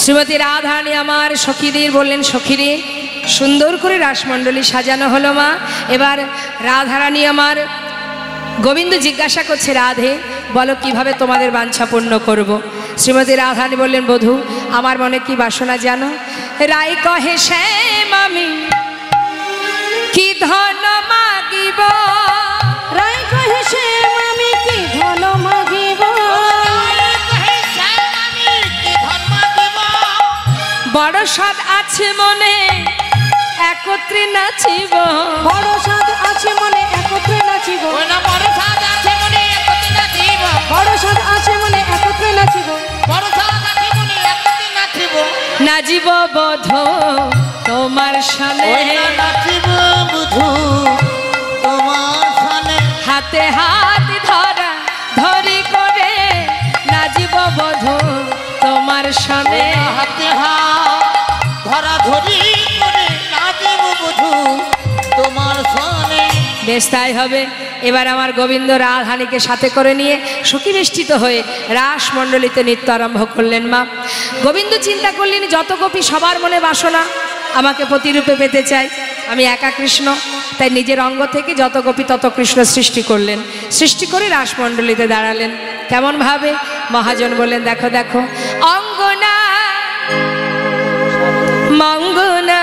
শ্রীমতী রাধারানী আমার সখীদের বললেন, সখীরে সুন্দর করে রাসমণ্ডলী সাজানো হলো মা। এবার রাধারানী আমার গোবিন্দ জিজ্ঞাসা করছে, রাধে বলো কিভাবে তোমাদের বাঞ্ছা পূর্ণ করব। শ্রীমতী রাধারানী বললেন, বধূ আমার মনে কি বাসনা জানো? রায় কহে শ্যাম আমি কি ধন মাগিব, রায় কহে শ্যাম আমি কি ধন মাগিব, বড় সাধ আছে মনে একত্রে নাচিব, বড় সাধ আছে মনে একত্রে নাচিব, বড় সাধ আছে মনে একত্রে নাচিব, বড় সাধ আছে মনে একত্রে নাচিব, বড় সাধ আছে মনে একত্রে নাচিব, নাচিব বধূ তোমার সানে, নাচিব বধূ তোমার সানে, হাতে হাত ধরা ধরি করে নাচিব বধূ তোমার সানে, হাতে হাত ধরা ধরি করে নাচিব বধূ তোমার সানে। বেশ তাই হবে। এবার আমার গোবিন্দ রাধারানীকে সাথে করে নিয়ে সুখীবেষ্টিত হয়ে রাসমণ্ডলীতে নৃত্য আরম্ভ করলেন মা। গোবিন্দ চিন্তা করলেন, যত গোপী সবার মনে বাসনা আমাকে প্রতিরূপে পেতে চাই, আমি একা কৃষ্ণ, তাই নিজের অঙ্গ থেকে যত গোপী তত কৃষ্ণ সৃষ্টি করলেন। সৃষ্টি করে রাসমণ্ডলীতে দাঁড়ালেন। কেমন ভাবে? মহাজন বললেন, দেখো দেখো অঙ্গনা মঙ্গনা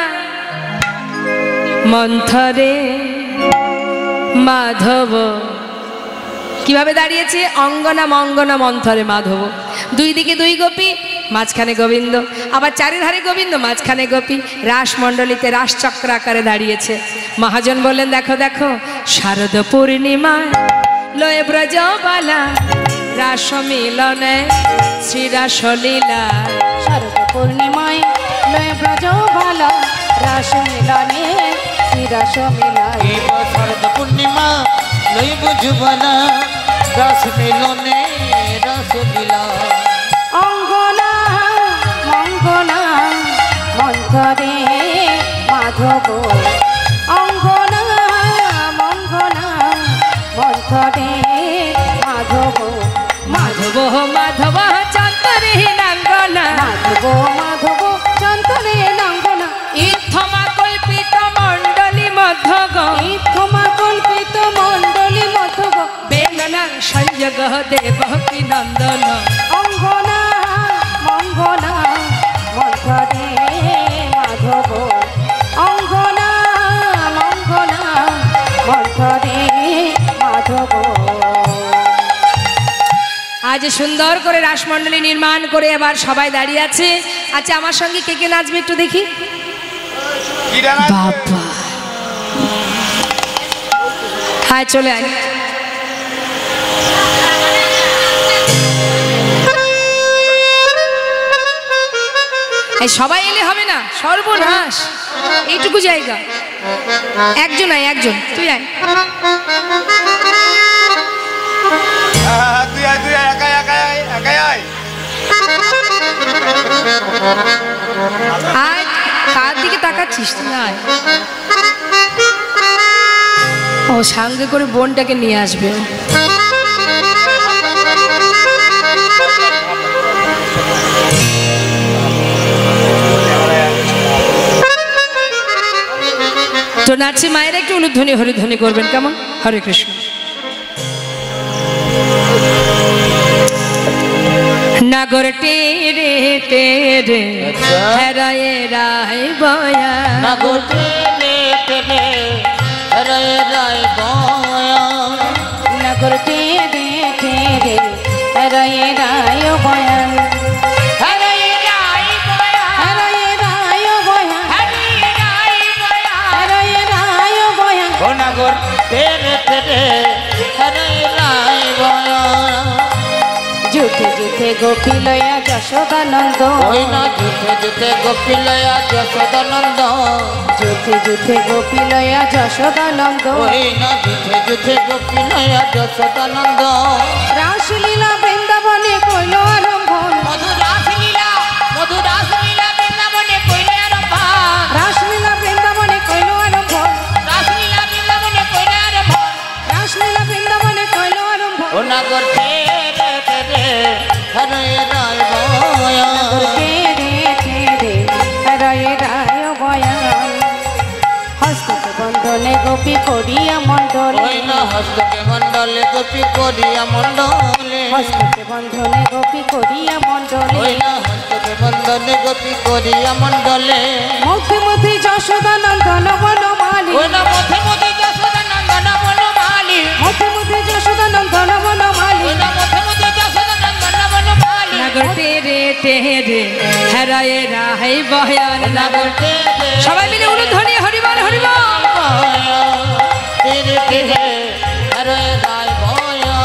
মন্থরে মাধব। কিভাবে দাঁড়িয়েছে? অঙ্গনা মঙ্গনা মন্থরে মাধব। দুই দিকে দুই গোপী, মাঝখানে গোবিন্দ, আবার চারিধারে গোবিন্দ, মাঝখানে গোপী। রাসমণ্ডলীতে রাসচক্র আকারে দাঁড়িয়েছে। মহাজন বললেন, দেখো দেখো শারদ পূর্ণিমা লয়ে ব্রজবালা রাস মিলনে শ্রীরাসলীলা, শারদ পূর্ণিমায় লয়ে ব্রজবালা রাস মিলনে শ্রীরাস মিলায়, শারদ পূর্ণিমা লই বুঝবালা রাস মিলনে রাস লীলা, অঙ্গনা মঙ্গনা মন্থরে মাধব, অঙ্গনা মঙ্গনা মন্থরে মাধব, মাধব মাধব চন্তরে নাঙ্গনা, মাধব মাধব চন্তরে নাঙ্গনা, ইথমা কল্পিত মণ্ডলী মধ্যগ, ইথমা কল্পিত মণ্ডলী মধ্যগ, বেঙ্গনা সংযোগ দেবকী নন্দন, অঙ্গনা মঙ্গনা মন্থরে মাধব, অঙ্গনা মঙ্গনা মন্থরে মাধব। আজ সুন্দর করে রাসমণ্ডলী নির্মাণ করে এবার সবাই দাঁড়িয়ে আছে। আচ্ছা আমার সঙ্গে কে কে নাচবে একটু দেখি। বাবা হায়, চলে আয়। এই সবাই এলে হবে না, সর্বনাশ। এইটুকু জায়গা, একজন আয়, একজন তুই আয়। তুই আয়, তুই একাই একাই একাই আয়। আয়, কার দিকে তাকাচ্ছিস তুই? আয়। ও সঙ্গে করে বোনটাকে নিয়ে আসবে। তো নাচি মায়ের একটু উলুধ্বনি হরিধ্বনি করবেন, কেমন? হরে কৃষ্ণ। নাগর টেরে টেরে হেরায়ে রায় বয়া, নাগর টেনে টেনে রায় রায় বয়া, নগর তেরে তেরে রয়ে রায় বয়ান, হরে রায় বয়া, রয়ে রায় বয়ান, হরে রায় বয়া, রয়ে রায় বয়ান, ও নাগর টেনে টেনে হরে রায় বয়া, যুথে যুথে গোপী লয়া যশোদানন্দ, ওই না যুথে যুথে গোপী লয়া যশোদানন্দ, যুথে যুথে গোপী লয়া যশোদানন্দ, ওই না যুথে যুথে গোপী লয়া যশোদানন্দ, রাসলীলা বৃন্দাবনে কইল আরম্ভন, মধুর রাসলীলা বৃন্দাবনে কইলে আরম্ভ, রাসলীলা বৃন্দাবনে কইল আরম্ভন, রাসলীলা বৃন্দাবনে কইলে আরম্ভ, রাসলীলা বৃন্দাবনে কইল আরম্ভন, ও নাগর টেনে টেনে হরে রায় বয়া, তেরে গোপী করিয়া মণ্ডলে ওই না হস্তকে মণ্ডলে গোপী করিয়া মণ্ডলে হস্তকে বন্ধনে গোপী করিয়া মণ্ডলে ওই না হস্তকে বন্ধনে গোপী করিয়া মণ্ডলে মধ্যে মধ্যে যশোদা নন্দন বনমালী ওই না মধ্যে মধ্যে যশোদা নন্দন বনমালী মধ্যে মধ্যে যশোদা নন্দন বনমালী ওই না মধ্যে মধ্যে যশোদা নন্দন বনমালী নাগর টেরে টেরে হেরায়ে রাহাই বয়ান নাগর। সবাই মিলে উলুধ্বনি হরিবল হরিবল। তেরে তেরে হরে রায় ভয়া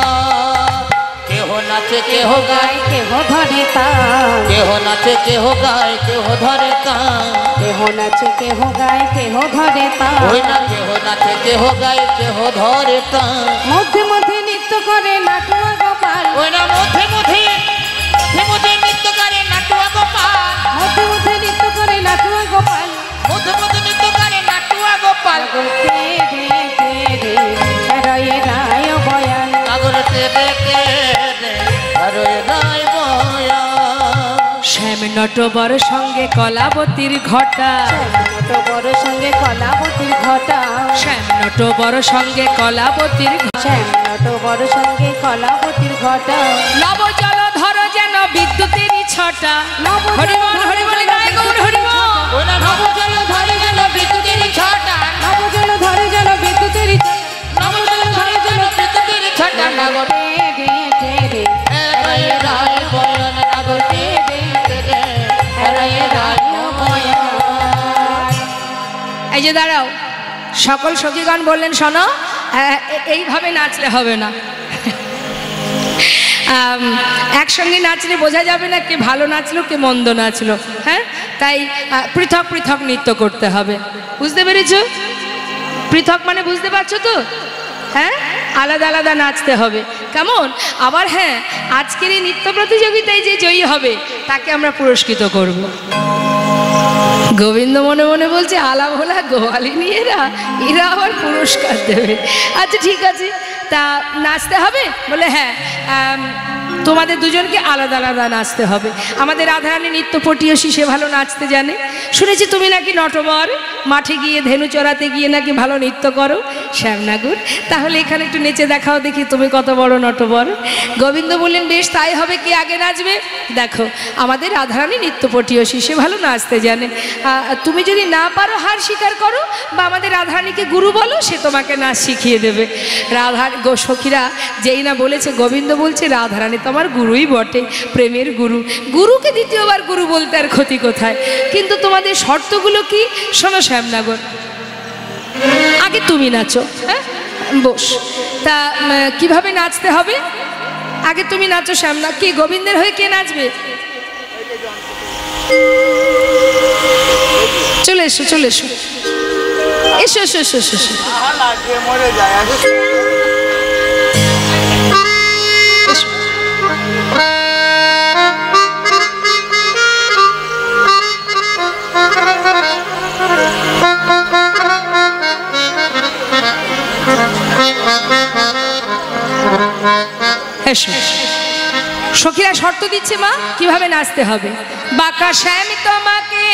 কেহ নাচে কেহ গায় কেহ ধরে তান কেহ নাচে কেহ গায় কেহ ধরে কান কেহ নাচে কেহ গায় কেহ ধরে তান ওই না কেহ নাচে কেহ গায় কেহ ধরে টান মধ্যে মধ্যে নৃত্য করে নাটুয়া গোপাল ওই না মধ্যে মধ্যে মধ্যে নৃত্য করে নাটুয়া গোপাল মধ্যে মধ্যে নৃত্য করে নাটুয়া গোপাল মধ্যে মধ্যে নৃত্য করে নাটুয়া গোপাল তেরে তেরে হরয়ে রায় বয়ান সাগর তেরে তেরে হরে রায় বয়া শ্যাম নটবর সঙ্গে কলাবতীর ঘটা, ছোট বড় সঙ্গে কলাবতীর ঘটা শ্যাম নটবর সঙ্গে কলাবতীর ঘটা। শ্যামনট বড় সঙ্গে কলাবতীর ঘটা নব জল ধর যেন বিদ্যুতেরই ছটা। নব জল হরিবল হরিবল গায় গৌর হরিবল। ওই না নবজল ধরে যেন বিদ্যুতের ছটা নবজল ধরে যেন বিদ্যুতের নবজল ধরে যেন বিদ্যুতের ছটা নাগর তেরে তেরে হরে রায় বয়া নাগর তেরে তেরে হরে রায় বয়া এই যে দাঁড়াও, সকল সখীগণ বললেন শোনো, এইভাবে নাচলে হবে না। একসঙ্গে নাচলে বোঝা যাবে না কে ভালো নাচলো কে মন্দ নাচলো। হ্যাঁ, তাই পৃথক পৃথক নৃত্য করতে হবে। বুঝতে পেরেছো? পৃথক মানে বুঝতে পারছো তো? হ্যাঁ, আলাদা আলাদা নাচতে হবে। কেমন? আবার হ্যাঁ, আজকের এই নৃত্য প্রতিযোগিতায় যে জয়ী হবে তাকে আমরা পুরস্কৃত করব। গোবিন্দ মনে মনে বলছে আলা ভোলা গোয়ালিনী এরা আবার পুরস্কার দেবে। আচ্ছা ঠিক আছে, তা নাচতে হবে? বলে হ্যাঁ, তোমাদের দুজনকে আলাদা আলাদা নাচতে হবে। আমাদের রাধারানী নৃত্যপটীয়সী, সে ভালো নাচতে জানে। শুনেছি তুমি নাকি নটবর, মাঠে গিয়ে ধেনু চড়াতে গিয়ে নাকি ভালো নৃত্য করো। শ্যামনাগুর, তাহলে এখানে একটু নেচে দেখাও দেখি তুমি কত বড় নটবর। গোবিন্দ বললেন বেশ, তাই হবে। কে আগে নাচবে? দেখো, আমাদের রাধারানী নৃত্যপটীয়সী, সে ভালো নাচতে জানে। তুমি যদি না পারো হার স্বীকার করো বা আমাদের রাধারানীকে গুরু বলো, সে তোমাকে নাচ শিখিয়ে দেবে। সখীরা যেই না বলেছে, গোবিন্দ বলছে রাধারানী তো আমার গুরুই বটে, প্রেমের গুরু। গুরুকে দ্বিতীয়বার গুরু বলতে আর ক্ষতি কোথায়? কিন্তু তোমাদের শর্তগুলো কি শোনো শ্যামনগর। আগে তুমি নাচো। হ্যাঁ, বস। তা কিভাবে নাচতে হবে? আগে তুমি নাচো শ্যামনা। কি গোবিন্দের হয়ে কে নাচবে? চলে এসো, চলে এসো, এসো এসো এসো এসো এসো। লাগিয়ে মরে যায়। এসো। সখীরা শর্ত দিচ্ছে মা কিভাবে নাচতে হবে। বাঁকা শ্যাম তোমাকে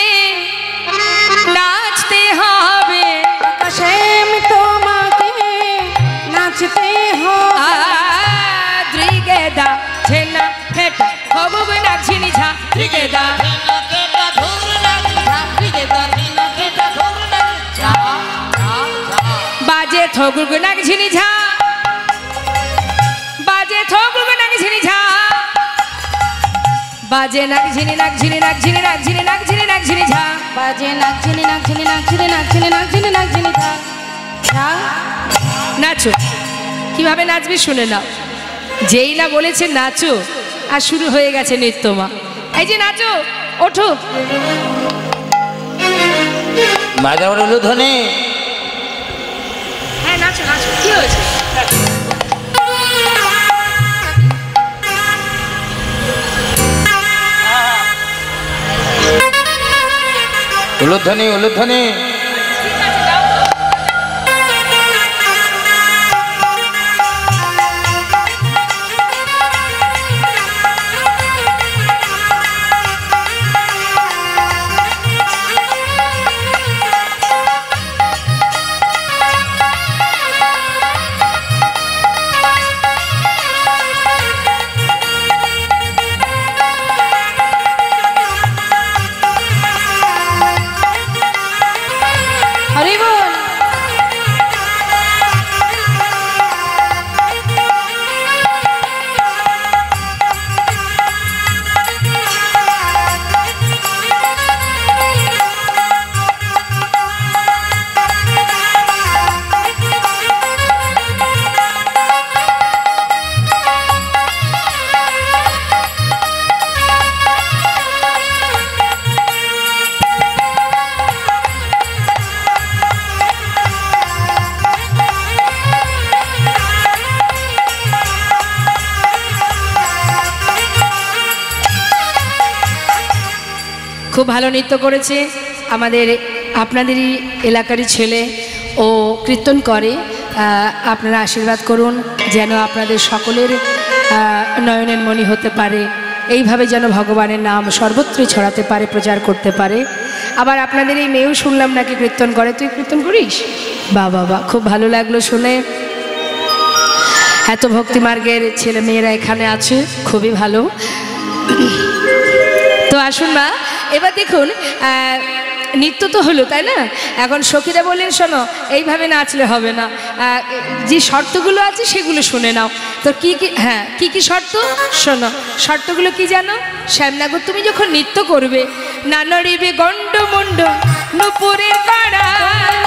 নাচতে হবে, শ্যাম তোমাকে নাচতে হবে দ্রিগেদা ঝেনা ফেটা হবুব নাচিনি ঝা দ্রিগেদা বাজে থগুগ নাক ঝিনি ঝা, বাজে থগুগ নাক ঝিনি ঝা, বাজে নাক ঝিনি নাক ঝিনি নাক ঝিনি নাক ঝিনি নাক ঝিনি নাক ঝিনি ঝা, বাজে নাক ঝিনি নাক ঝিনি নাক ঝিনি নাক ঝিনি নাক ঝিনি নাক ঝিনি ঝা ঝা। নাচো। কিভাবে নাচবি শুনে নাও। যেই না বলেছে নাচো, আর শুরু হয়ে গেছে নৃত্য। মা এই যে নাচো, ওঠো। মাঝে উলুধ্বনি। হ্যাঁ নাচো নাচো, কি হয়েছে? উলুধ্বনি উলুধ্বনি। খুব ভালো নৃত্য করেছে আমাদের আপনাদেরই এলাকারই ছেলে, ও কীর্তন করে। আপনারা আশীর্বাদ করুন যেন আপনাদের সকলের নয়নের মণি হতে পারে, এইভাবে যেন ভগবানের নাম সর্বত্রই ছড়াতে পারে, প্রচার করতে পারে। আবার আপনাদের এই মেয়েও শুনলাম নাকি কীর্তন করে, তুই কীর্তন করিস? বাবা, খুব ভালো লাগলো শুনে। এত ভক্তিমার্গের ছেলে মেয়েরা এখানে আছে, খুবই ভালো। তো আসুন মা, এবার দেখুন নৃত্য তো হলো, তাই না? এখন সখীরা বললেন শোনো, এইভাবে নাচলে হবে না, যে শর্তগুলো আছে সেগুলো শুনে নাও। তো কি কি, হ্যাঁ কি কি শর্ত শোনো। শর্তগুলো কি জানো? শ্যামনাগর, তুমি যখন নৃত্য করবে, না নড়িবে গণ্ডমুণ্ড নুপুরের কড়া,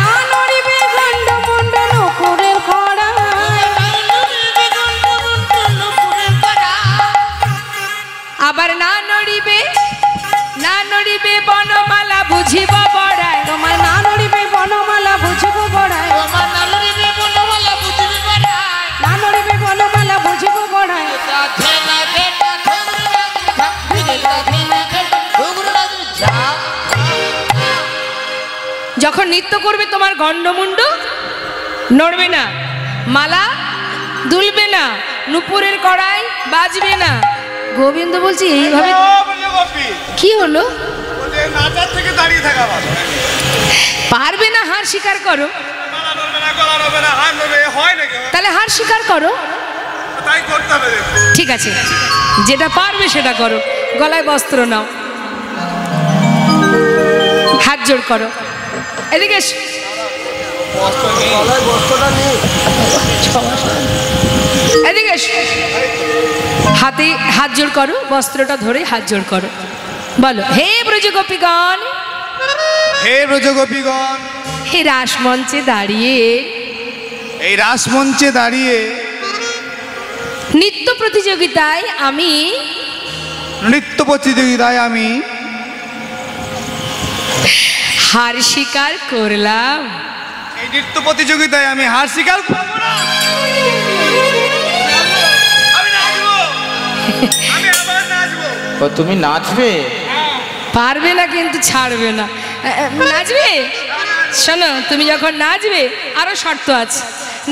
না নড়িবে গণ্ডমুণ্ড নুপুরের কড়া, আবার না নড়িবে বনমালা বুঝিব বড়াই, তোমার না নড়িবে বনমালা বুঝিব বড়াই, না নড়িবে বনমালা বুঝিব বড়াই, না নড়িবে বনমালা বুঝিব বড়াই। যখন নৃত্য করবে তোমার গণ্ডমুণ্ড নড়বে না, মালা দুলবে না, নুপুরের কড়াই বাজবে না। গোবিন্দ বলছি এইভাবে। কি হলো? নাচার থেকে দাঁড়িয়ে থাকা ভালো। পারবে না, হার স্বীকার করো। তাহলে হার স্বীকার করো, তাই করতে হবে। ঠিক আছে, যেটা পারবে সেটা করো। গলায় বস্ত্র নাও, হাত জোড় করো, এদিকে এসো। এদিকে এসো, হাতে হাত জোড় করো, বস্ত্রটা ধরে হাত জোড় করো। বলো, হে ব্রজগোপীগণ, হে ব্রজগোপীগণ, হে রাসমঞ্চে দাঁড়িয়ে, এই রাসমঞ্চে দাঁড়িয়ে নৃত্য প্রতিযোগিতায় আমি হার স্বীকার করলাম। এই নৃত্য প্রতিযোগিতায় আমি হার স্বীকার করব না। আমি নাচবো, আমি আবার নাচবো। ও তুমি নাচবে? পারবে না কিন্তু ছাড়বে না, নাচবে। শোনো, তুমি যখন নাচবে আরো শর্ত আছে।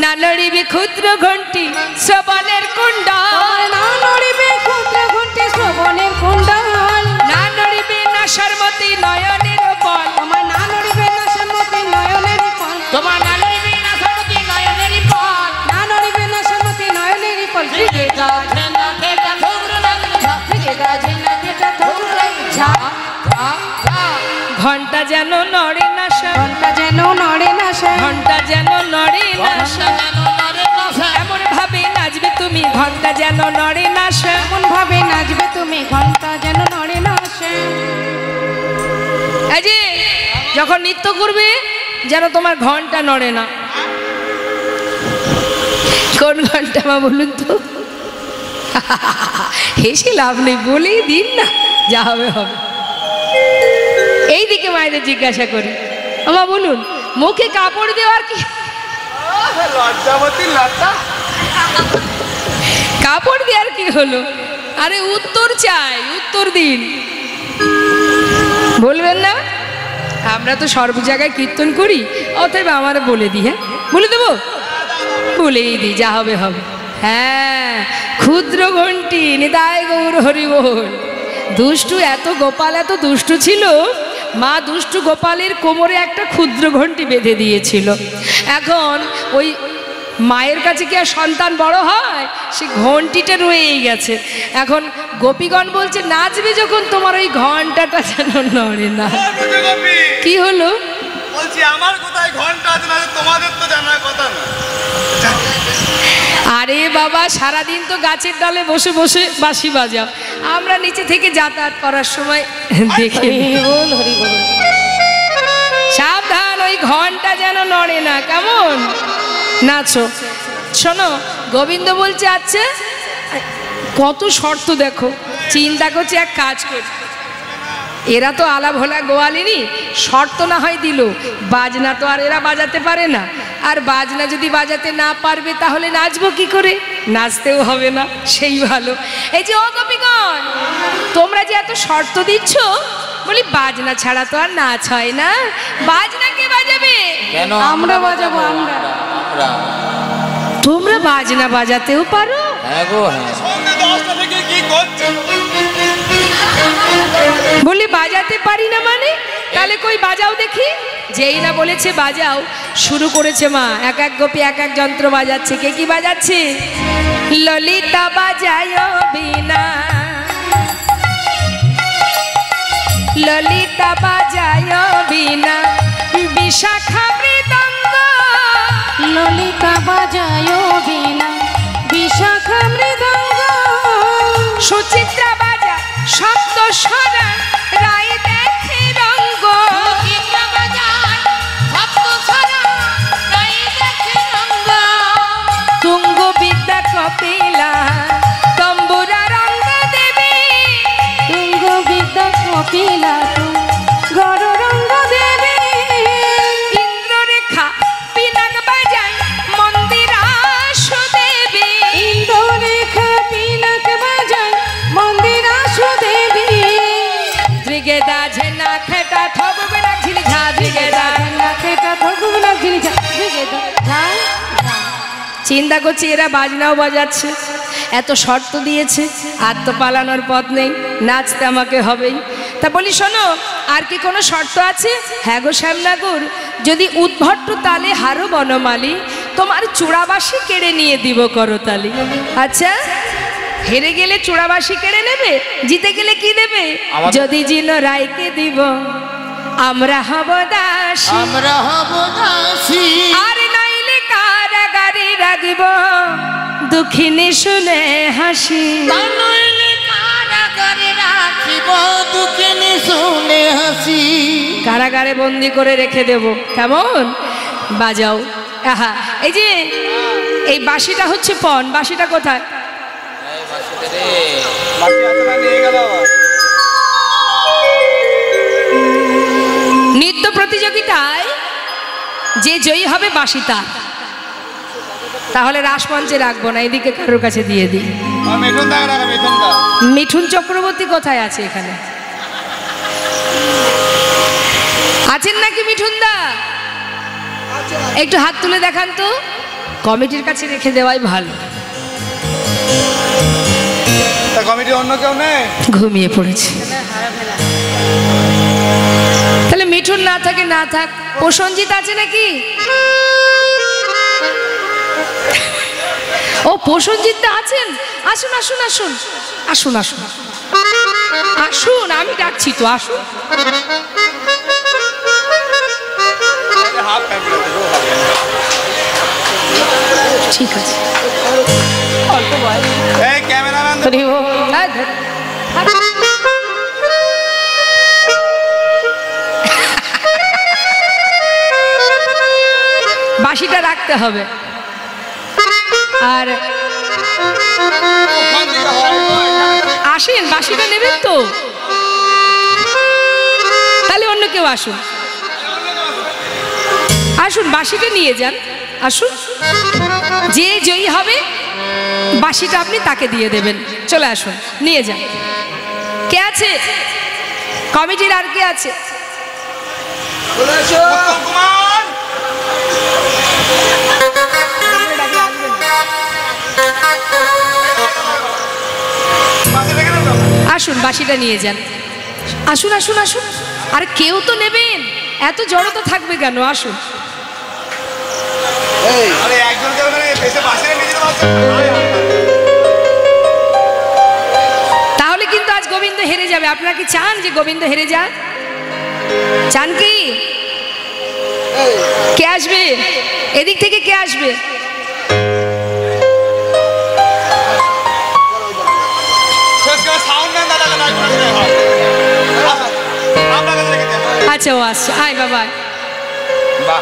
না নড়িবে ক্ষুদ্র ঘণ্টি শ্রবণের কুণ্ডল, না নড়িবে ক্ষুদ্র ঘণ্টি শ্রবণের কুণ্ডল, না নড়িবে নাশারমতি নয়নের বল, তোমার না নড়িবে নাশামতি নয়নের ফল, তোমার না নড়িবে নাশামতি নয়নের ফল, না নড়িবে নাশামতি নয়নের ফল। ঘণ্টা যেন নড়ে না, ঘণ্টা যেন নড়ে না, ঘণ্টা যেন নড়ে না, এমন ভাবে নাচবে তুমি, ঘণ্টা যেন নড়ে না, এমন ভাবে নাচবে তুমি, ঘণ্টা যেন নড়ে না। এই যে যখন নৃত্য করবে যেন তোমার ঘণ্টা নড়ে না। কোন ঘণ্টা মা বলুন তো? হেসে লাভ নেই, বলেই দিন না, যা হবে হবে। এই দিকে মায়েদের জিজ্ঞাসা করি, আমা বলুন, মুখে কাপড় দেওয়ার কি? লজ্জাবতী লজ্জা, কাপড় দেওয়ার কি হলো? আরে উত্তর চাই, উত্তর দিন। বলবেন না? আমরা তো সর্ব জায়গায় কীর্তন করি, অতএব আমার বলে দিই। হ্যাঁ বলে দেবো, বলেই দিই, যা হবে হবে। হ্যাঁ, ক্ষুদ্র ঘণ্টি, নিতাই গৌর হরি বল। দুষ্টু এত গোপাল এত দুষ্টু ছিল, মা দুষ্টু গোপালের কোমরে একটা ক্ষুদ্র ঘণ্টি বেঁধে দিয়েছিল। এখন ওই মায়ের কাছে কি আর সন্তান বড় হয়? সে ঘণ্টিটা রয়েই গেছে। এখন গোপীগণ বলছে, নাচবে যখন তোমার ওই ঘণ্টাটা যেন নড়ে না। কি হলো? বলছি আমার কোথায় ঘন্টা আছে না, তোমাদের তো জানার কথা না। আরে বাবা, সারাদিন তো গাছের ডালে বসে বসে বাঁশি বাজাও, আমরা নিচে থেকে যাতায়াত করার সময় দেখে। সাবধান, ওই ঘন্টা যেন নড়ে না, কেমন? নাচো। শোনো, গোবিন্দ বলছে, আচ্ছা কত শর্ত দেখো, চিন্তা করছে এক কাজ করি। এরা তো আলা ভোলা গোয়ালিনী, শর্ত না হয় দিল, বাজনা তো আর এরা বাজাতে পারে না, আর বাজনা যদি বাজাতে না পারবে তাহলে নাচবো কি করে? নাচতেও হবে না, সেই ভালো। এই যে ও গোপীগণ, তোমরা যে এত শর্ত দিচ্ছ, বলি বাজনা ছাড়া তো আর নাচ হয় না, বাজনা কে বাজাবে? কেন আমরা বাজাবো, আমরা। আমরা তোমরা বাজনা বাজাতেও পারো? হ্যাঁ গো হ্যাঁ। সন্ধ্যে 10টা থেকে কি করছো? বলি বাজাতে পারি না মানে? তাহলে কই বাজাও দেখি। যেই না বলেছে বাজাও, শুরু করেছে মা, এক এক গোপী এক এক যন্ত্র বাজাচ্ছে। কে কি বাজাচ্ছে? ললিতা বাজায় বীণা, ললিতা বাজায় বীণা, বিশাখা মৃদঙ্গ, ললিতা বাজায় বীণা, বিশাখা মৃদঙ্গ, সুচিত্রা বাজা শব্দ স্বরা, রায় দেখে রঙ্গ, তুঙ্গ বিদ্যা কপিলা, তম্বুরা রঙ্গ দেবী, তুঙ্গ বিদ্যা কপিলা, গড় রঙ্গ দেবী, ইন্দ্ররেখা পিনাক বাজায় মন্দিরাস দেবী, ইন্দ্ররেখা পিনাক বাজায় মন্দিরাস দেবী, ত্রিগেদা ঝেনা খেটা ঠগবে না ঝিলিঝা, ত্রিগেদা। খেটা ঠকুব না ঝিলিঝা, ঝিলিঝা, ঝা। চিন্তা করছি এরা বাজনাও বাজাচ্ছে, এত শর্ত দিয়েছে, আর তো পালানোর পথ নেই, নাচতে আমাকে হবেই। তা বলি শোনো, আর কি কোনো শর্ত আছে? হ্যাঁ গো শ্যামনাগুর, যদি উদ্ভট্ট তালে হারো বনমালী, তোমার চূড়াবাসী কেড়ে নিয়ে দিব করতালি। আচ্ছা, হেরে গেলে চূড়াবাসী কেড়ে নেবে, জিতে গেলে কি দেবে? যদি জিন রায়কে দিব আমরা হব দাসী, আমরা হব দাসী, আর নাইলে কারাগারে রাখব দুঃখিনী শুনে হাসি, নইলে কারাগারে রাখিব দুঃখিনী শুনে হাসি। কারাগারে বন্দি করে রেখে দেব। কেমন? বাজাও। আহা, এই যে এই বাঁশিটা হচ্ছে পণ, বাঁশিটা কোথায়? বাকি আছে না, নিয়ে গেল আবার। নৃত্য প্রতিযোগিতায় যে জয়ী হবে বাঁশি তার। তাহলে রাসমঞ্চে রাখবো না, এদিকে কারোর কাছে দিয়ে দিই। মিঠুন দা রাখা, মিঠুন দা। মিঠুন চক্রবর্তী কোথায় আছে এখানে? আছেন নাকি মিঠুন দা? একটু হাত তুলে দেখান তো। কমিটির কাছে রেখে দেওয়াই ভালো। তা কমিটি অন্য কেউ নেই? ঘুমিয়ে পড়েছে। তাহলে মিঠুন না থাকে না থাক, প্রসঞ্জিৎ আছে নাকি? ও প্রসঞ্জিৎ দা আছেন? আসুন আসুন আসুন আসুন আসুন আসুন, আমি ডাকছি তো, আসুন। হাফ টাইম করে দেবো। ঠিক আছে, অল্প বয়স। এই ক্যামেরাম্যান, হ্যাঁ, ধর। বাঁশিটা রাখতে হবে। আর ওখান থেকে হয় গো, এখানে। আসেন, বাঁশিটা নেবেন তো? তাহলে অন্য কেউ আসুন, আসুন বাঁশিটা নিয়ে যান, আসুন। যে জয়ী হবে বাঁশিটা আপনি তাকে দিয়ে দেবেন। চলে আসুন, নিয়ে যান। কে আছে কমিটির? আর কে আছে? উত্তম কুমার। পাশে রেখে দাও। আসুন, বাঁশিটা নিয়ে যান। আসুন আসুন আসুন। আর কেউ তো নেবেন, এত জড়তা থাকবে কেন? আসুন। আরে একজনকে ওখানে এসে পাশে নিয়ে যেতে পারছো? তাহলে কিন্তু আজ গোবিন্দ হেরে যাবে। আপনারা কি চান যে গোবিন্দ হেরে যাক? চান কি? কে আসবে এদিক থেকে? কে আসবে? শেষ করে সাউন্ড দেন দাদাকে, নাই করে দিলে হয়। আপনার কাছে রেখে দেন। আচ্ছা, ও আসছে। আয় বাবা। বাহ,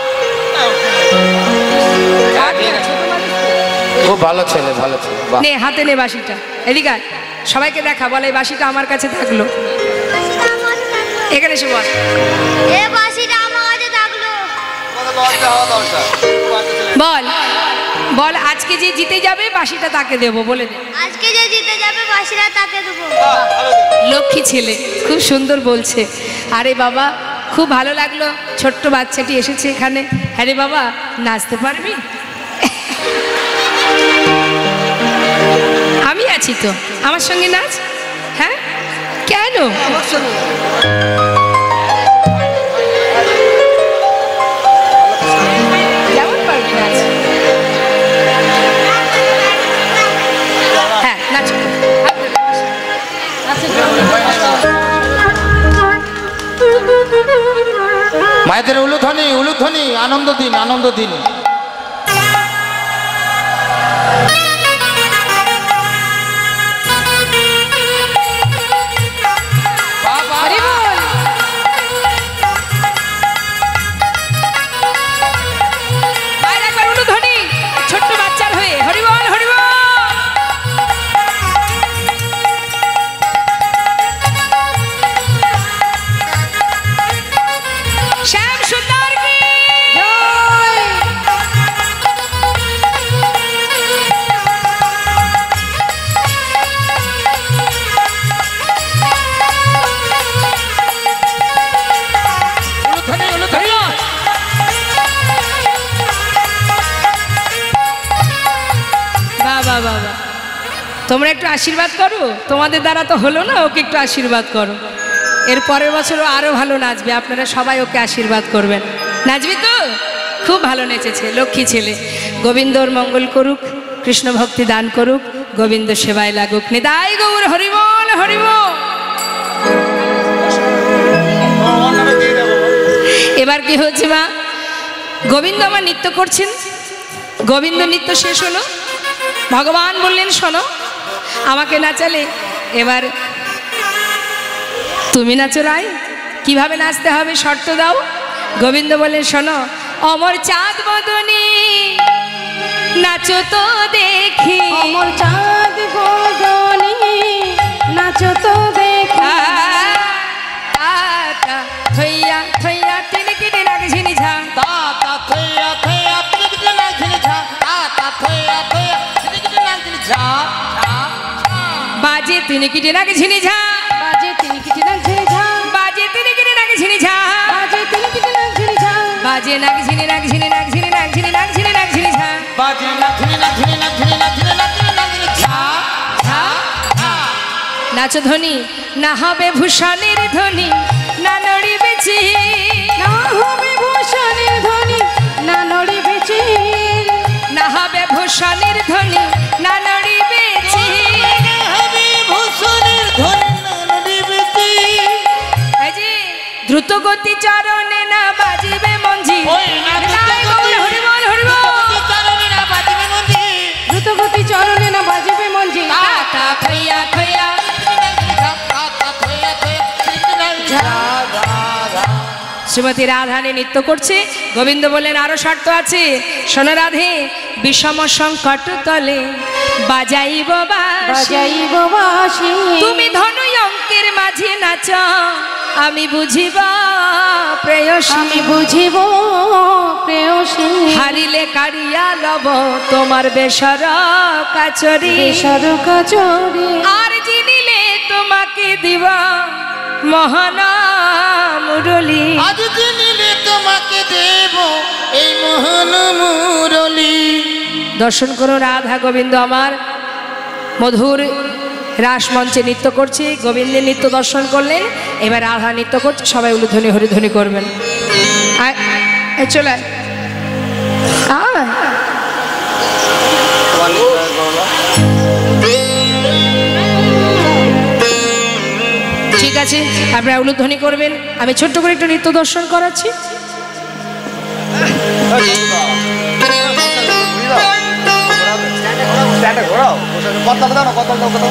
খুব ভালো ছেলে, ভালো ছেলে। বাহ, নে, হাতে নে বাঁশিটা, এদিকে আয়। সবাইকে দেখা, বলে এই বাঁশিটা আমার কাছে থাকলো। এখানে এসে বল। এ বাসিটা আমার কাছে থাকলো। তোমাদের লজ্জা হওয়া দরকার। বল বল, আজকে যে জিতে যাবে বাঁশিটা তাকে দেবো, বলে দে। আজকে যে জিতে যাবে যাবে বাসিরা তাকে দেবো। লক্ষ্মী ছেলে, খুব সুন্দর বলছে। আরে বাবা, খুব ভালো লাগলো ছোট্ট বাচ্চাটি এসেছে এখানে। হ্যাঁ রে বাবা, নাচতে পারবি? আমি আছি তো, আমার সঙ্গে নাচ। হ্যাঁ, কেন? কেমন পারবি নাচ? হ্যাঁ, নাচ। মায়েদের উলুধ্বনি উলুধ্বনি, আনন্দ দিন আনন্দ দিন। তোমরা একটু আশীর্বাদ করো, তোমাদের দ্বারা তো হলো না, ওকে একটু আশীর্বাদ করো। এর পরের বছরও আরো ভালো নাচবে, আপনারা সবাই ওকে আশীর্বাদ করবেন। নাচবি তো? খুব ভালো নেচেছে, লক্ষ্মী ছেলে। গোবিন্দর মঙ্গল করুক, কৃষ্ণ ভক্তি দান করুক, গোবিন্দ সেবায় লাগুক। নিতাই গৌর হরিবল হরিবল। এবার কি হচ্ছে মা? গোবিন্দ আমার নৃত্য করছেন, গোবিন্দ নৃত্য শেষ হলো, ভগবান বললেন শোনো, আমাকে নাচালে এবার তুমি নাচো রাই, কিভাবে নাচতে হবে শর্ত দাও। গোবিন্দ বললেন শোনো, অমর চাঁদ বদনী নাচো তো দেখি, অমর চাঁদ বদনী নাচো তো দেখি। থইয়া থইয়া তিনি কিনে নাগ ঝিনি ঝা, তা থইয়া থইয়া তিনকিতে নাচ ঝিনি ঝা, তা থইয়া থইয়া তিনকিতে নাচ ঝিনি ঝা, বাজে তিনি কিনে নাগ ঝিনি ঝা, বাজে তিনি কিটি নাগ ঝিনি ঝা, বাজে তিনি কিনে নাগ ঝিনি ঝা, বাজে তিনি কিটি নাগ ঝিনি ঝা, বাজে নাগ ঝিনি নাগ ঝিনি নাগ ঝিনি নাগ ঝিনি নাগ ঝিনি নাগ ঝিনি ঝা, বাজে নাচ ঝিনি নাচ ঝিনি নাচ ঝিনি নাচ ঝিনি নাচ ঝিনি নাচ ঝিনি ঝা ঝা ঝা। নাচ ধ্বনি না হবে ভূষণের ধ্বনি, না নড়িবে চিল, না হবে ভূষণের ধ্বনি, না নড়িবে চিল, না হবে ভূষণের ধ্বনি, না নড়িবে চিল। হবে ভূষণের ধ্বনি না নড়িবে চিল। এই যে দ্রুত গতি চরণে না বাজিবে মঞ্জি, ওই না নিতাই গৌর হরিবল হরিবল। চরণে না বাজিবে মঞ্জি, দ্রুত গতি চরণে না বাজিবে মঞ্জি। তা থইয়া থইয়া শ্রীমতী রাধানী নৃত্য করছে। গোবিন্দ বললেন আরো শর্ত আছে, শোনো রাধে, বিষম সংকট তলে বাজাইব বাঁশি, বাজাইব বাঁশি, তুমি ধনু অঙ্কের মাঝে নাচ, আমি বুঝিব প্রেয়সী, আমি বুঝিব প্রেয়সী, হারিলে কারিয়া লব তোমার বেসর কাচরি, বেসর কাচরি, আর জিনিলে তোমাকে দিব মহান মুরলী। আজ দিনিলে তোমাকে দেব এই মোহন মুরলী। দর্শন করো রাধা গোবিন্দ আমার মধুর রাস মঞ্চে নৃত্য করছে। গোবিন্দের নৃত্য দর্শন করলেন, এবার রাধা নৃত্য করছে, সবাই উলুধ্বনি হরিধ্বনি করবেন। চলে ঠিক আছে, আপনারা উলুধ্বনি করবেন, আমি ছোট্ট করে একটু নৃত্য দর্শন করাচ্ছি। ঘোরাও কথা দাও না, কথা দাও, কথা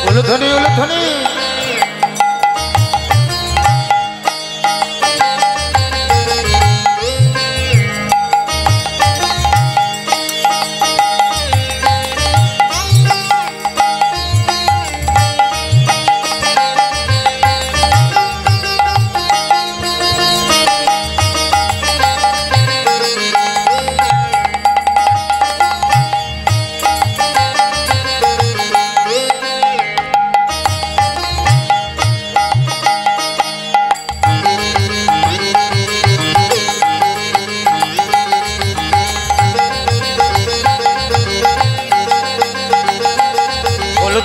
উলুধ্বনি উলুধ্বনি।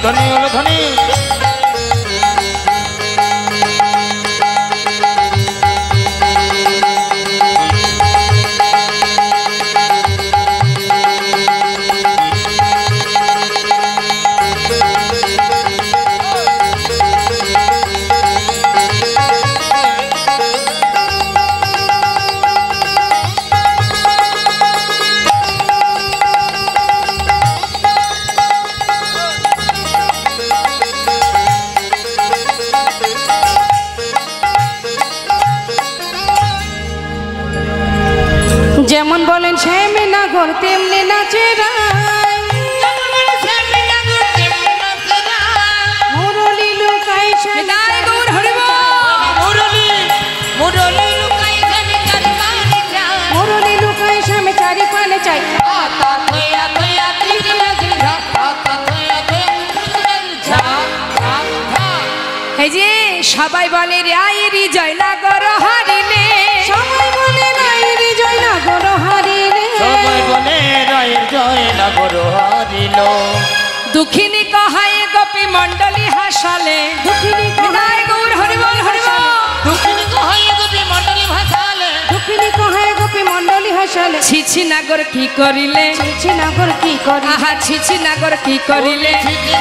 উলুধ্বনি উলুধ্বনি যেমন বলেন শ্যামে নাগর তেমনি নাচে রায় মুরলি লুকাই বিদায় গৌর হরিব মুরলি লুকাই শ্যামে চারি পানে চাই এই যে সবাই বলে রায়েরই জয়নগর হারিলে সবাই বলে রায়ের জয়নগর হারিলে সবাই বলে রায়ের জয়নগর হারিল দুঃখিনী কহায়ে গোপী মণ্ডলী হাসালে দুঃখিনী বিদায় গৌর হরিবল হরিবল দুঃখিনী কহাই গোপী মণ্ডলী ভাসালে দুঃখিনী কহায় গোপী মণ্ডলী হাসালে ছিছি নাগর কি করিলে ছিছি নাগর কি করি আহা ছিছি নাগর কি করিলে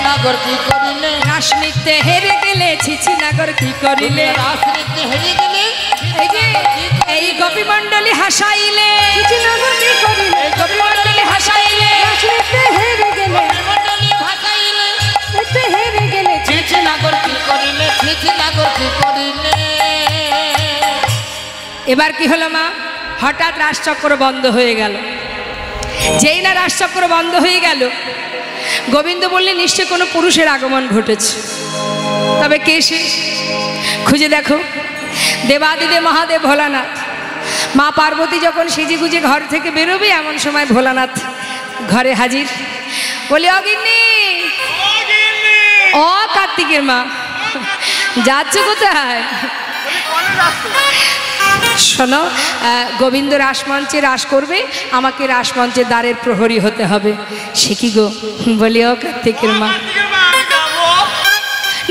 নাগর কি করিলে রাস নৃত্যে হেরে গেলে ছিছি নাগর কি করিলে রাসনীতি হেরে গেলে এই যে এই গোপী মণ্ডলী হাসাইলে ছিছি নাগর কি করিলে গোপী মণ্ডলী হাসাইলে রাসনীতে হেরে গেলে মণ্ডলী ভাসাইলে এতে হেরে গেলে চিঠি নাগর কি করিলে চিঠি নাগর কি করিলে এবার কি হলো মা হঠাৎ রাসচক্র বন্ধ হয়ে গেল যেই না রাসচক্র বন্ধ হয়ে গেল গোবিন্দ বললে নিশ্চয় কোনো পুরুষের আগমন ঘটেছে তবে কে সে খুঁজে দেখো দেবাদিদেব মহাদেব ভোলানাথ মা পার্বতী যখন সেজে গুজে ঘর থেকে বেরোবে এমন সময় ভোলানাথ ঘরে হাজির বলি অগিন্নি ও কার্তিকের মা যাচ্ছ কোথায় শোনো গোবিন্দ রাসমঞ্চে রাস করবে আমাকে রাসমঞ্চের দ্বারের প্রহরী হতে হবে সে কি গো বলি ও কার্তিকের মা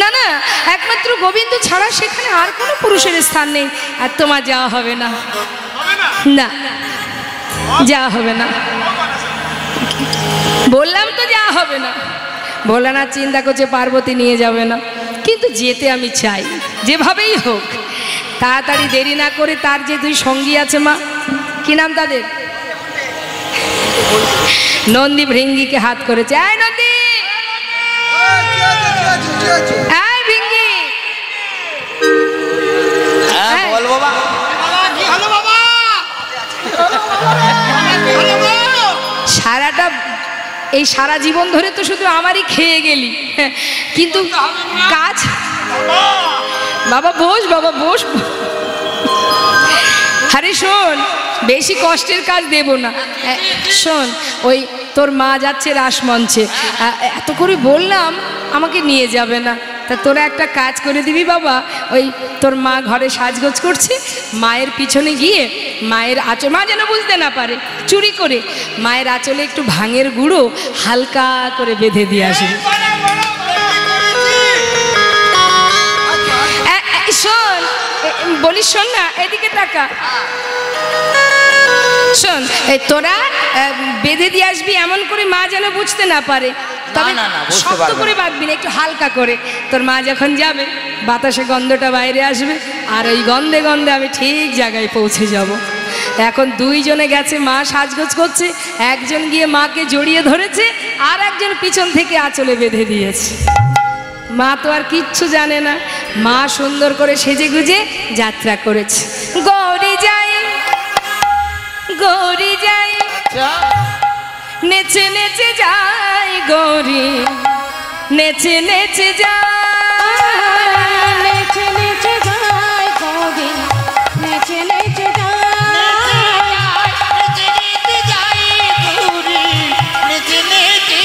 না না একমাত্র গোবিন্দ ছাড়া সেখানে আর কোনো পুরুষের স্থান নেই আর তোমার যাওয়া হবে না না যাওয়া হবে না বললাম তো যাওয়া হবে না ভোলানাথ চিন্তা করছে পার্বতী নিয়ে যাবে না কিন্তু যেতে আমি চাই যেভাবেই হোক তাড়াতাড়ি দেরি না করে তার যে দুই সঙ্গী আছে মা কি নাম তাদের নন্দী ভৃঙ্গিকে হাত করেছে এই নন্দী এই ভৃঙ্গি বল বাবা সারাটা এই সারা জীবন ধরে তো শুধু আমারই খেয়ে গেলি কিন্তু কাজ বাবা বস আরে শোন বেশি কষ্টের কাজ দেব না শোন ওই তোর মা যাচ্ছে রাসমঞ্চে এত করে বললাম আমাকে নিয়ে যাবে না তা তোরা একটা কাজ করে দিবি বাবা ওই তোর মা ঘরে সাজগোজ করছে মায়ের পিছনে গিয়ে মায়ের আঁচল মা যেন বুঝতে না পারে চুরি করে মায়ের আঁচলে একটু ভাঙের গুঁড়ো হালকা করে বেঁধে দিয়ে আসবি শোন বলিস শোন না এদিকে টাকা শোন তোরা বেঁধে দিয়ে আসবি এমন করে মা যেন বুঝতে না পারে তবে শক্ত করে বাঁধবি না একটু হালকা করে তোর মা যখন যাবে বাতাসে গন্ধটা বাইরে আসবে আর ওই গন্ধে গন্ধে আমি ঠিক জায়গায় পৌঁছে যাব এখন দুইজনে গেছে মা সাজগোজ করছে একজন গিয়ে মাকে জড়িয়ে ধরেছে আর একজন পিছন থেকে আঁচলে বেঁধে দিয়েছে মা তো আর কিচ্ছু জানে না মা সুন্দর করে সেজে গুজে যাত্রা করেছে গৌরী যাই নেচে নেচে যাই গৌরী নেচে নেচে যাই নেচে নেচে যাই গৌরী নেচে নেচে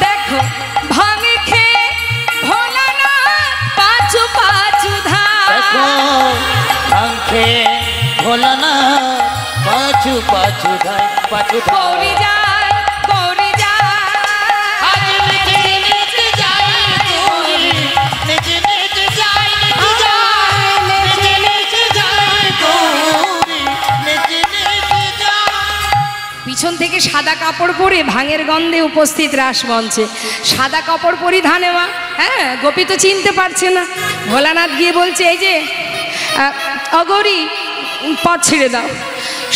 দেখো ভাঙে খেয়ে ভোলা না পাঁচু পাঁচু ধার ভোলা না পাছু পাছু ধাই পাছু গৌরী যায় গৌরী যায় কাপড় পরে ভাঙের গন্ধে উপস্থিত রাসমঞ্চে। সাদা কাপড় পরিধানে মা, হ্যাঁ, গোপী তো চিনতে পারছে না। ভোলানাথ গিয়ে বলছে, এই যে অগৌরী, পথ ছেড়ে দাও।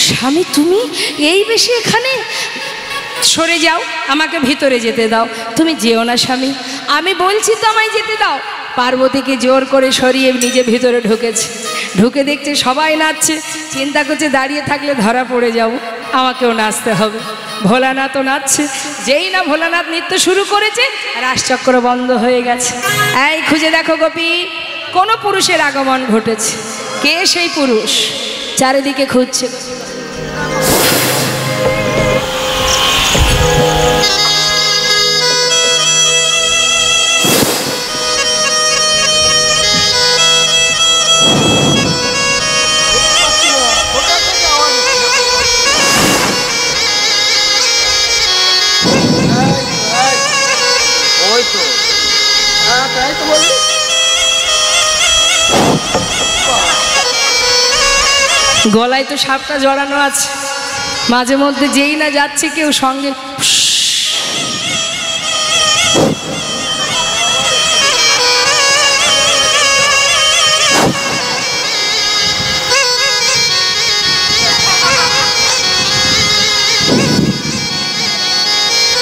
স্বামী তুমি এই বেশি এখানে? সরে যাও, আমাকে ভিতরে যেতে দাও। তুমি যেও না স্বামী, আমি বলছি তো আমায় যেতে দাও। পার্বতীকে জোর করে সরিয়ে নিজে ভিতরে ঢুকেছে। ঢুকে দেখছে সবাই নাচছে, চিন্তা করছে দাঁড়িয়ে থাকলে ধরা পড়ে যাব, আমাকেও নাচতে হবে। ভোলানাথও নাচছে। যেই না ভোলানাথ নৃত্য শুরু করেছে, রাসচক্র বন্ধ হয়ে গেছে। এই খুঁজে দেখো গোপী, কোনো পুরুষের আগমন ঘটেছে। কে সেই পুরুষ? চারিদিকে খুঁজছে। ওই তো, হ্যাঁ তাই তো বলছি। গলায় তো সাপটা জড়ানো আছে। মাঝে মধ্যে যেই না যাচ্ছে কেউ সঙ্গে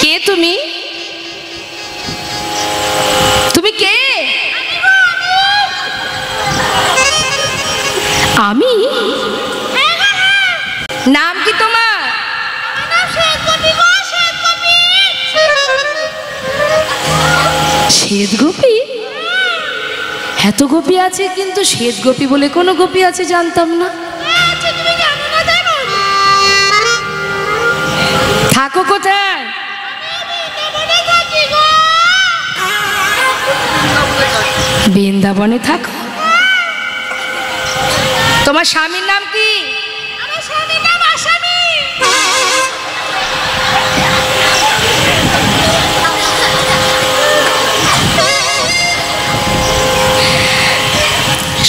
কে তুমি? তুমি কে? আমি? নাম কি তোমার? শ্বেত গোপী? এত গোপী আছে, কিন্তু শ্বেত গোপী বলে কোনো গোপী আছে জানতাম না। থাকো কোথায়? বৃন্দাবনে থাকো। তোমার স্বামীর নাম কি?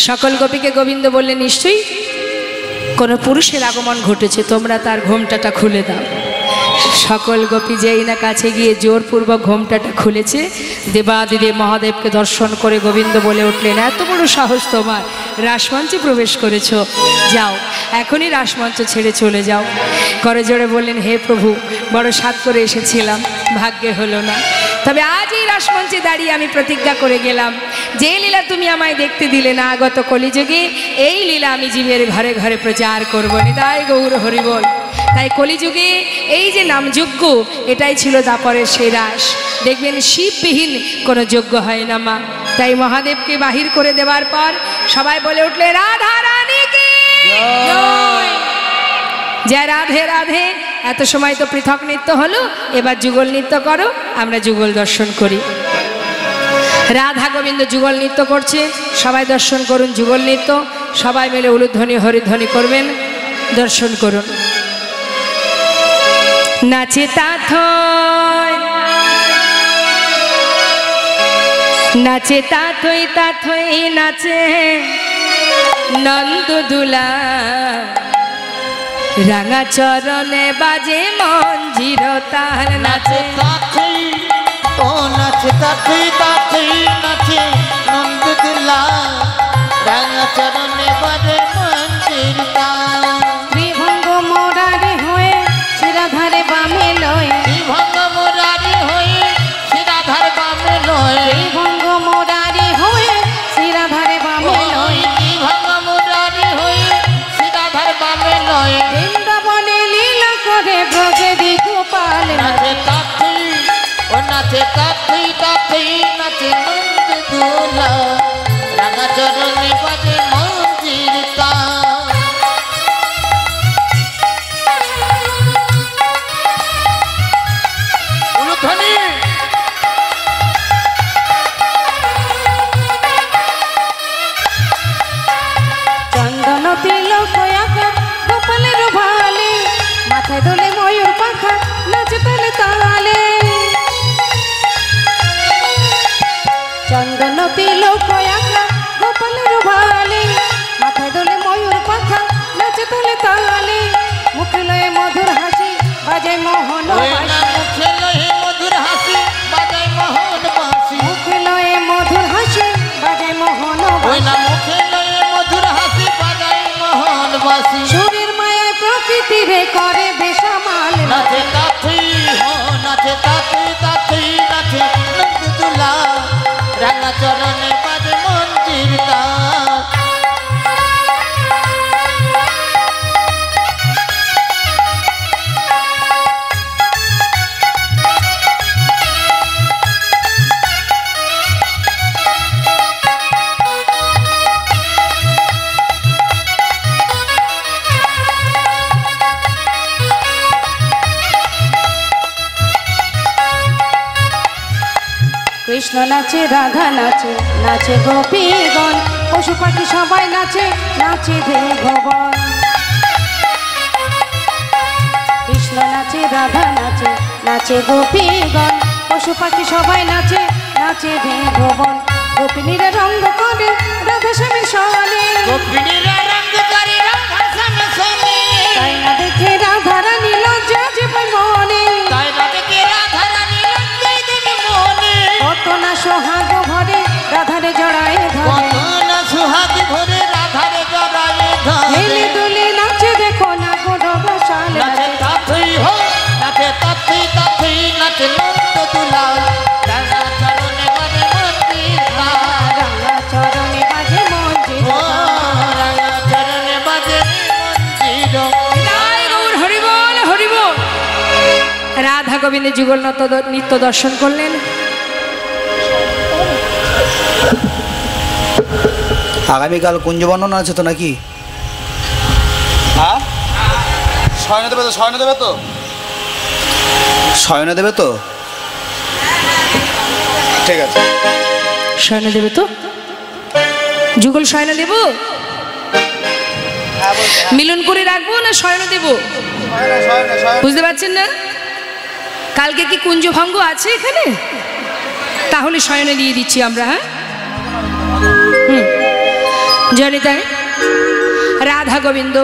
সকল গোপীকে গোবিন্দ বললেন, নিশ্চয়ই কোনো পুরুষের আগমন ঘটেছে, তোমরা তার ঘোমটাটা খুলে দাও। সকল গোপী যেই না কাছে গিয়ে জোরপূর্বক ঘোমটাটা খুলেছে। দেবাদিদেব মহাদেবকে দর্শন করে গোবিন্দ বলে উঠলেন, এত বড় সাহস তোমার, রাসমঞ্চে প্রবেশ করেছ, যাও এখনই রাসমঞ্চ ছেড়ে চলে যাও। করে জোরে বললেন, হে প্রভু, বড় সাধ করে এসেছিলাম, ভাগ্যে হলো না। তবে আজ এই রাসমঞ্চে দাঁড়িয়ে আমি প্রতিজ্ঞা করে গেলাম, যে লীলা তুমি আমায় দেখতে দিলে না আগত কলিযুগে, এই লীলা আমি জীবের ঘরে ঘরে প্রচার করব। নিতাই গৌর হরিবল। তাই কলিযুগে এই যে নামযজ্ঞ, এটাই ছিল দাপরের সেই রাস। দেখবেন শিববিহীন কোনো যজ্ঞ হয় না মা। তাই মহাদেবকে বাহির করে দেওয়ার পর সবাই বলে উঠলে, রাধা রানীকে জয়। জয় রাধে রাধে। এত সময় তো পৃথক নৃত্য হলো, এবার যুগল নৃত্য করো, আমরা যুগল দর্শন করি। রাধা গোবিন্দ যুগল নৃত্য করছে, সবাই দর্শন করুন যুগল নৃত্য। সবাই মিলে উলুধ্বনি হরিধ্বনি করবেন, দর্শন করুন। নাচে তাথই, নাচে তাথই তাথই নাচে নন্দ দুলা, রাঙা চরণে বাজে মঞ্জির তার। নাচে তাথই, ও নাচে তাথই তাথই নাচে নন্দ দুলা, রাঙা চরণে বাজে মঞ্জির তার। ত্রিভঙ্গ মোরারি হয়ে শিরাধারে বামে লয়ে, ত্রিভঙ্গ মুরারি হয়ে শিরাধার বামে লয়ে, ত্রিভঙ্গ মোরারি হয়ে শিরাধারে বামে লয়ে, ত্রিভঙ্গ মুরারি হয়ে শিরাধার বামে লয়ে। বৃন্দাবনে লীলা করে ব্রজেদি গোপাল নাচে তাথই, ও নাচে তাথই তাথই নাচে নন্দ দুলা, রাঙা চরণে বাজে মঞ্জির তার। উলুধ্বনি। চন্দন তিলক আঁকা গোপালের ভালে, মাথায় দোলে ময়ূর পাখা, নাচে তালে তালে। চন্দন তিলক আঁকা গোপালের ভালে, রাঙা চরণে বাজে মন্দির তার। কৃষ্ণ নাচে, রাধা নাচে, নাচে গোপীগণ, পশু পাখি সবাই নাচে, নাচে ভগবান। কৃষ্ণ নাচে, রাধা নাচে, নাচে গোপীগণ, পশু পাখি সবাই নাচে, নাচে ভগবান। গোপিনীরা রঙ্গ করে রাধা স্বামী সনে, গোপিনীরা রঙ্গ করে রাধা স্বামী সনে, তাই না দেখে রাধা রানী লজ্জা যে পায় মনে, তাই না দেখে রাধা রানী লজ্জায় দেবে মনে। কত না সোহাগ ভরে রাধারে জড়ায় ধরে, কত না সুহাগ ভরে রাধারে জড়ায় হেলে ধরে। দুলে নাচে দেখো না গোড় বসাল নাচে তাথই হো, নাচে তাথই তাথই নাচে নন্দ দুলাল। রাঙা চরণে বাজে মন্দির তার। রাঙা চরণে বাজে মঞ্জির ও রাঙা চরণে বাজে মন্দির। জয় গৌর হরিবল হরিবল। রাধা গোবিন্দের যুগল নৃত্য দর্শন করলেন। আগামীকাল কুঞ্জ বর্ণনা আছে তো নাকি? হ্যাঁ শয়নে দেবে তো, শয়নে দেবে তো। শয়নে দেবে তো? ঠিক আছে। শয়ন দেবে তো? যুগল শয়ন দেব? মিলন করে রাখবো না শয়ন দেব? শয়নে শয়নে শয়নে। বুঝতে পারছেন না? কালকে কি কুঞ্জভঙ্গ আছে এখানে? তাহলে শয়নে দিয়ে দিচ্ছি আমরা। হ্যাঁ জনিতায় রাধা গোবিন্দ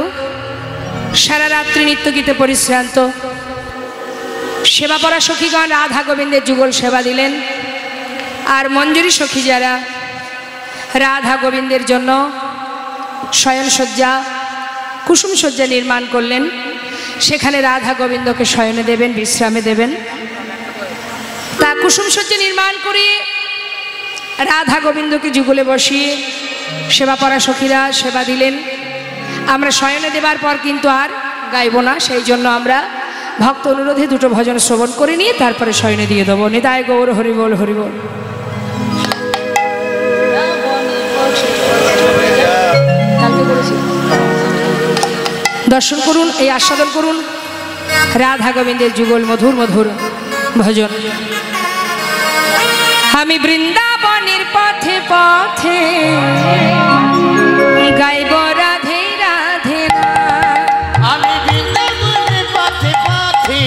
সারা রাত্রি নিত্য গীতে পরিশ্রান্ত, সেবা পরা সখীগণ রাধা গোবিন্দের যুগল সেবা দিলেন। আর মঞ্জুরি সখী যারা রাধা গোবিন্দের জন্য শয়নসজ্জা কুসুম সজ্জা নির্মাণ করলেন, সেখানে রাধা গোবিন্দকে শয়নে দেবেন, বিশ্রামে দেবেন। তা কুসুম সজ্জা নির্মাণ করে রাধা গোবিন্দকে যুগলে বসিয়ে সেবা পরা সখীরা সেবা দিলেন। আমরা শয়নে দেবার পর কিন্তু আর গাইব না, সেই জন্য আমরা ভক্ত অনুরোধে দুটো ভজন শ্রবণ করে নিয়ে তারপরে শয়নে দিয়ে দেবো। নিতাই গৌর হরিবল হরিবল। দর্শন করুন, এই আস্বাদন করুন রাধা গোবিন্দের যুগল মধুর মধুর ভজন। আমি বৃন্দাবনের পথে পথে গাইব রাধে রাধে না। আমি বৃন্দাবনের পথে পথে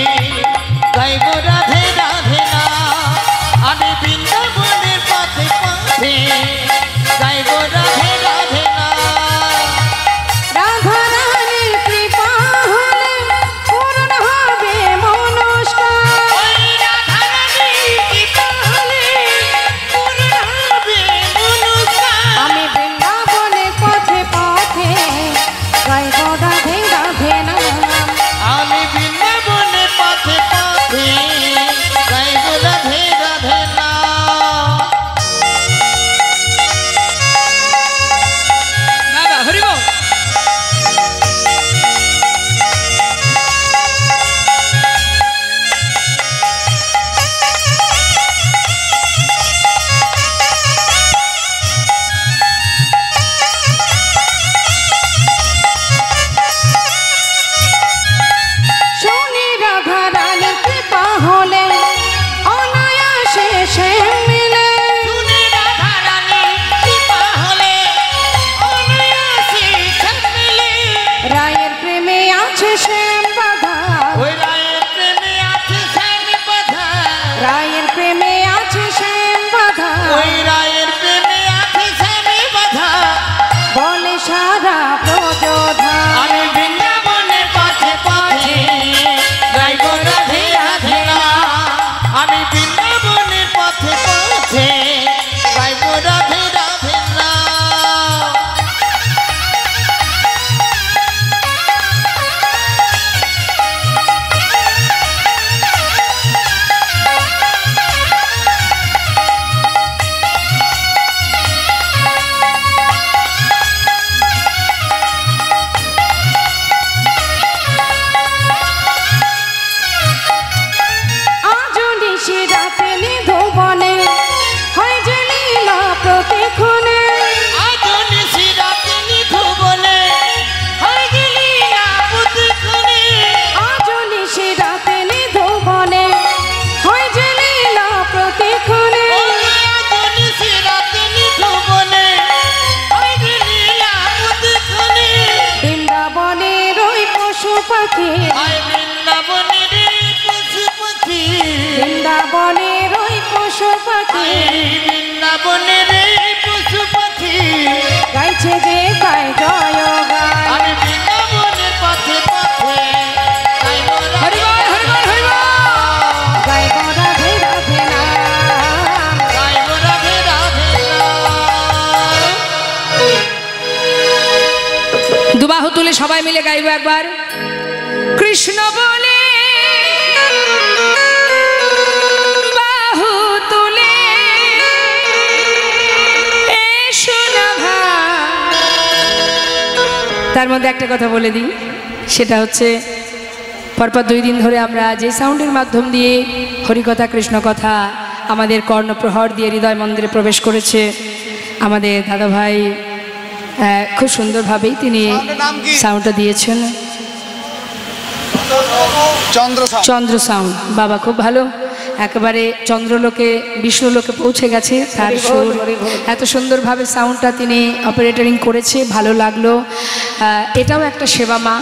গাইব রাধে রাধে না। আমি বৃন্দাবনের পথে পথে গাইব রাধে রাধে না। রাধা রানীর কৃপা হলে পূর্ণ হবে মনস্কার, ওই রাধা রানীর কৃপা হলে পূর্ণ হবে মনস্কার। আমি বৃন্দাবনের পথে পথে গাইব রাধে রাধে না। আমি বৃন্দাবনের পথে পথে গাইব রাধে রাধে না। বাবা হরিবল। শুনি রাধা রানীর কৃপা হলে অনায়াসে সে মিলে, শুনি রাধা রানীর কৃপা হলে অনায়াসে সব মিলে। রায়ের প্রেমে আছে শ্যাম বাধা, ওই রায়ের প্রেমে আছে শ্যাম বাধা। রায়ের প্রেমে আছে শ্যাম বাধা, ওই রায়ের প্রেমে আছে শ্যাম বাধা। বলে সারা প্রযোধা। আমি বৃন্দাবনের পথে পথে গাইব রাধে রাধে না। আমি বৃন্দাবনের পথে পথে গাইব রাধে রাধে না। বৃন্দাবনের এই পশু পাখি গাইছে যে গায় জয় গায় আমি বৃন্দাবনের পথে পথে গাইব হরি বল হরি বল হরি বল। গাইব রাধে রাধে নাম গাইব রাধে রাধে নাম। দুবাহু তুলে সবাই মিলে গাইবো একবার। কৃষ্ণ বলে বাহু তুলে এসো না ভাই। তার মধ্যে একটা কথা বলে দিই, সেটা হচ্ছে পরপর 2 দিন ধরে আমরা যে সাউন্ডের মাধ্যম দিয়ে হরিকথা কৃষ্ণকথা আমাদের কর্ণপ্রহর দিয়ে হৃদয় মন্দিরে প্রবেশ করেছে আমাদের দাদাভাই, খুব সুন্দরভাবেই তিনি সাউন্ডের নাম কি? সাউন্ডটা দিয়েছেন। চন্দ্র সাউ চন্দ্র সাউন্ড বাবা খুব ভালো, একেবারে চন্দ্রলোকে বিষ্ণুলোকে পৌঁছে গেছে তার সুর। এত সুন্দরভাবে সাউন্ডটা তিনি অপারেটরিং করেছে, ভালো লাগলো। এটাও একটা সেবা মা।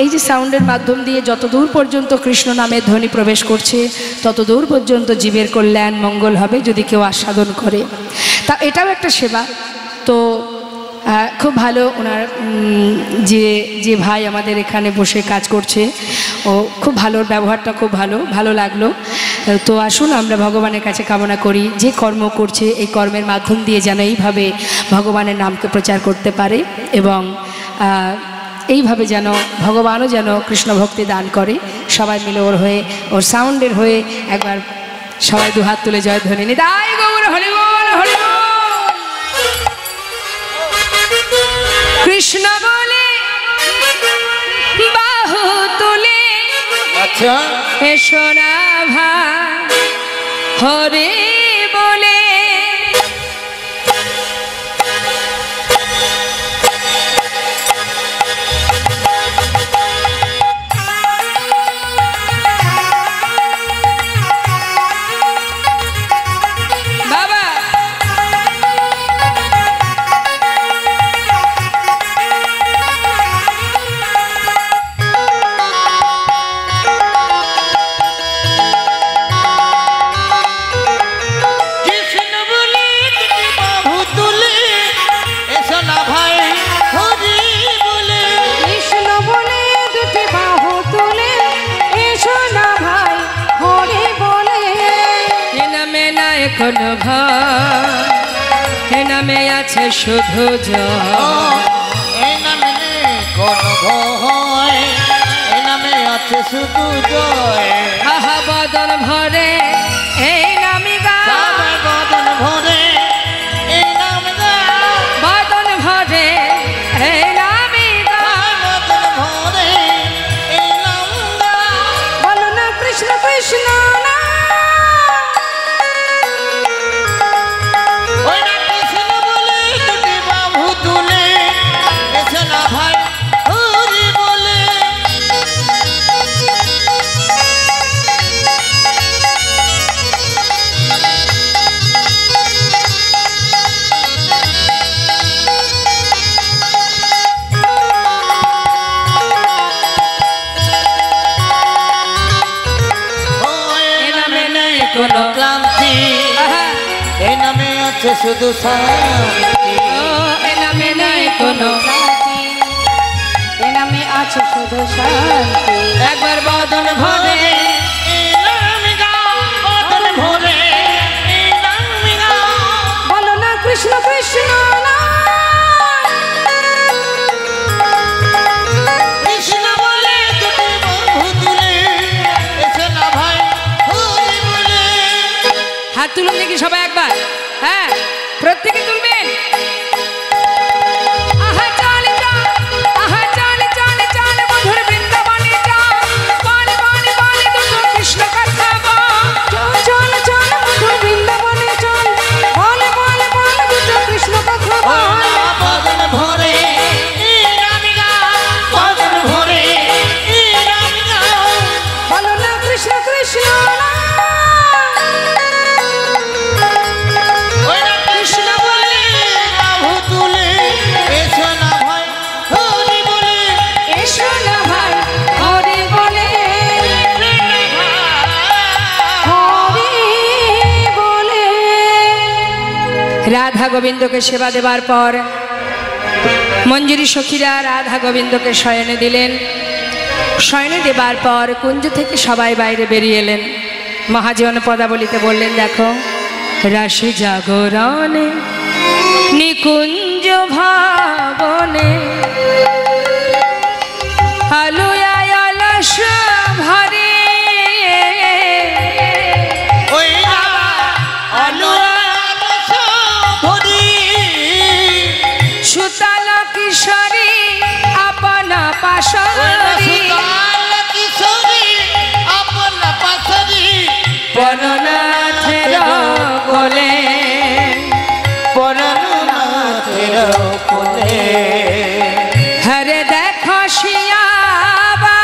এই যে সাউন্ডের মাধ্যম দিয়ে যতদূর পর্যন্ত কৃষ্ণ নামের ধ্বনি প্রবেশ করছে ততদূর পর্যন্ত জীবের কল্যাণ মঙ্গল হবে যদি কেউ আস্বাদন করে। তা এটাও একটা সেবা। তো খুব ভালো ওনার যে ভাই আমাদের এখানে বসে কাজ করছে, ও খুব ভালো, ব্যবহারটা খুব ভালো, ভালো লাগলো। তো আসুন আমরা ভগবানের কাছে কামনা করি যে কর্ম করছে এই কর্মের মাধ্যম দিয়ে যেন এইভাবে ভগবানের নামকে প্রচার করতে পারে এবং এইভাবে যেন ভগবানও যেন কৃষ্ণ ভক্তি দান করে। সবাই মিলে ওর হয়ে, ওর সাউন্ডের হয়ে একবার সবাই দুহাত তুলে জয়ধ্বনি নিতাই গৌর হরি বল হরি বল। কৃষ্ণ বলে বাহু তুলে আচ্ছা এসো না ভাই হরে বলে। বাবা কৃষ্ণ বলে দুটি বাহু তুলে এসো না ভাই হরি বলে। কৃষ্ণ বলে দুটি বাহু তুলে এসো না ভাই হরি বলে। এ নামে নাই কোনো ভয়, এ নামে আছে শুধু জয়। এই নামে নেই কোনো ভয়, এই নামে আছে শুধু জয়। আহা বদন ভরে এই নামি গা, সবাই বদন ভরে এই নাম গাও। বদন ভরে এই নামি গা। বদন ভরে এই নাম গাও। বলো না কৃষ্ণ কৃষ্ণ না ওই না কৃষ্ণ বলে দুটি বাহু তুলে এসো না ভাই হরি বলে। এ নামে নাই কোনো ক্লান্তি আহা, এই নামে আছে শুধু শান্তি। ও এ নামে নাই কোনো এ নামে আছে শুধু শান্তি। একবার বদন ভরে এই নাম গাও, বদন ভরে এই নাম গাও। বলো না কৃষ্ণ কৃষ্ণ না কৃষ্ণ বলে দুটি বাহু তুলে এসো না ভাই হরি বলে। হাত তুলুন দেখি সবাই একবার, হ্যাঁ প্রত্যেকে তুলবেন। আহা চল চল, আহা চল চল চল মধুর বৃন্দাবনে চল, বল বল বল দুটো কৃষ্ণ কথা বল। চল চল চল মধুর বৃন্দাবনে চল বল বল বল দুটো কৃষ্ণ কথা ও বল। না বদন ভরে এই নাম গাও, বদন ভরে এই নাম গাও। বলো না কৃষ্ণ কৃষ্ণ না ওই না কৃষ্ণ বলে রাধা গোবিন্দকে সেবা দেবার পর মঞ্জুরি সখীরা রাধা গোবিন্দকে শয়নে দিলেন। শয়নে দেবার পর কুঞ্জ থেকে সবাই বাইরে বেরিয়ে এলেন। মহাজন পদাবলিতে বললেন, দেখো রাশি জাগরণে নিকুঞ্জ ভবনে আলুয়া অলস ভরে ওই না অলস ভরি সুতাল কিশোরী আপন পাশরি পরনাথের কোলে হরে দেখো শিয়াবা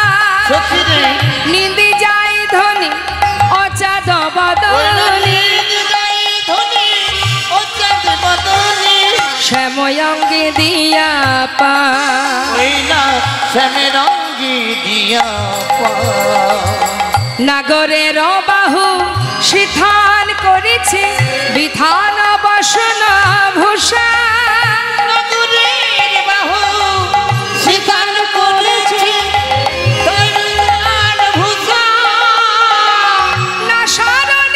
নিন্দি যাই ধনি অচাদ বদনি শ্যাময়ঙ্গে দিয়া পা নাগরের বাহু শিথান করেছে বিধান বসন ভূষা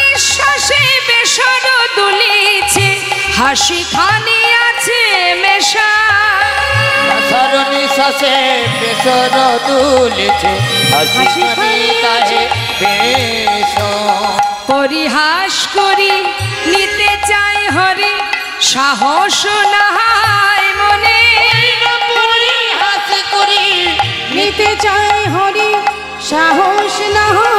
নিঃশ্বাসে বেসর দুলিছে হাসি খানি আছে মেশা নিঃশ্বাসে বেসর দুলিছে হাসি খানি তাহে বেশ পরিহাস করি নিতে চাই হরি সাহস নাহাই মনে পরিহাস করি নিতে চাই হরি সাহস না হয়